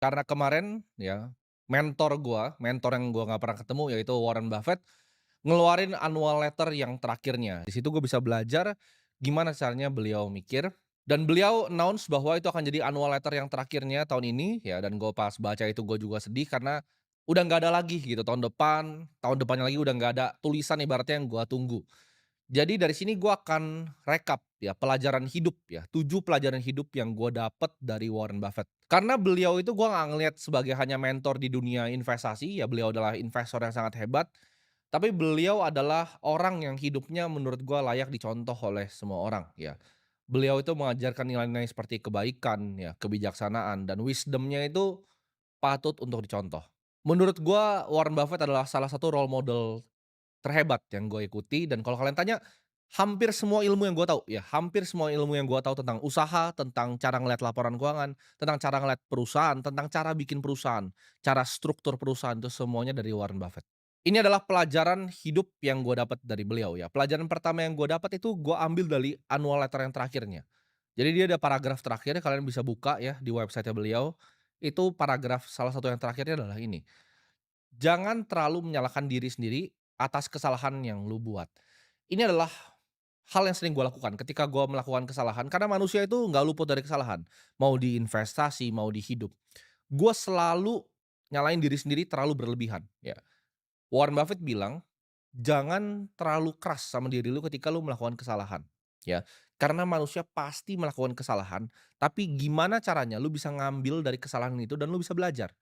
Karena kemarin ya, mentor yang gua nggak pernah ketemu yaitu Warren Buffett, ngeluarin annual letter yang terakhirnya. Di situ gue bisa belajar gimana caranya beliau mikir, dan beliau announce bahwa itu akan jadi annual letter yang terakhirnya tahun ini ya, dan gue pas baca itu gue juga sedih karena udah nggak ada lagi gitu tahun depannya lagi udah nggak ada tulisan ibaratnya yang gue tunggu. Jadi dari sini gue akan rekap ya pelajaran hidup ya, 7 pelajaran hidup yang gue dapet dari Warren Buffett. Karena beliau itu gue nggak ngelihat sebagai hanya mentor di dunia investasi, ya beliau adalah investor yang sangat hebat, tapi beliau adalah orang yang hidupnya menurut gue layak dicontoh oleh semua orang ya. Beliau itu mengajarkan nilai-nilai seperti kebaikan ya, kebijaksanaan, dan wisdom-nya itu patut untuk dicontoh. Menurut gue Warren Buffett adalah salah satu role model terhebat yang gue ikuti, dan kalau kalian tanya, hampir semua ilmu yang gue tahu ya, hampir semua ilmu yang gue tahu tentang usaha, tentang cara ngelihat laporan keuangan, tentang cara ngelihat perusahaan, tentang cara bikin perusahaan, cara struktur perusahaan, itu semuanya dari Warren Buffett. Ini adalah pelajaran hidup yang gue dapat dari beliau ya. Pelajaran pertama yang gue dapat itu gue ambil dari annual letter yang terakhirnya. Jadi dia ada paragraf terakhirnya, kalian bisa buka ya di website-nya beliau. Itu paragraf salah satu yang terakhirnya adalah ini, "Jangan terlalu menyalahkan diri sendiri atas kesalahan yang lu buat." Ini adalah hal yang sering gue lakukan ketika gue melakukan kesalahan, karena manusia itu nggak luput dari kesalahan. Mau di investasi, mau di hidup. Gue selalu nyalain diri sendiri terlalu berlebihan, ya. Warren Buffett bilang, "Jangan terlalu keras sama diri lu ketika lu melakukan kesalahan." Ya, karena manusia pasti melakukan kesalahan, tapi gimana caranya lu bisa ngambil dari kesalahan itu dan lu bisa belajar.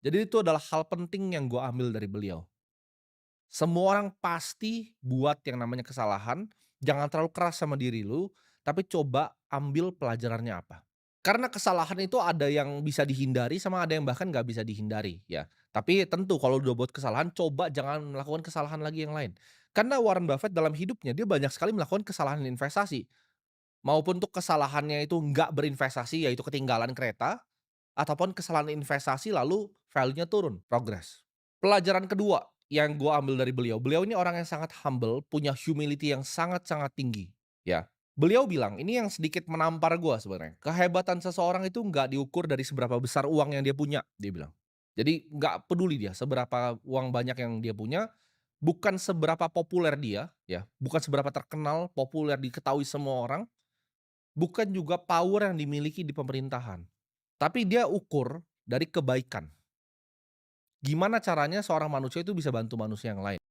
Jadi itu adalah hal penting yang gue ambil dari beliau. Semua orang pasti buat yang namanya kesalahan, jangan terlalu keras sama diri lu, tapi coba ambil pelajarannya apa. Karena kesalahan itu ada yang bisa dihindari sama ada yang bahkan nggak bisa dihindari, ya. Tapi tentu kalau udah buat kesalahan, coba jangan melakukan kesalahan lagi yang lain. Karena Warren Buffett dalam hidupnya, dia banyak sekali melakukan kesalahan investasi. Maupun untuk kesalahannya itu nggak berinvestasi, yaitu ketinggalan kereta, ataupun kesalahan investasi lalu value-nya turun, progres. Pelajaran kedua yang gue ambil dari beliau, beliau ini orang yang sangat humble, punya humility yang sangat-sangat tinggi, ya. Beliau bilang, ini yang sedikit menampar gue sebenarnya, kehebatan seseorang itu nggak diukur dari seberapa besar uang yang dia punya, dia bilang. Jadi nggak peduli dia seberapa uang banyak yang dia punya, bukan seberapa populer dia, ya, bukan seberapa terkenal, populer, diketahui semua orang, bukan juga power yang dimiliki di pemerintahan. Tapi dia ukur dari kebaikan. Gimana caranya seorang manusia itu bisa bantu manusia yang lain.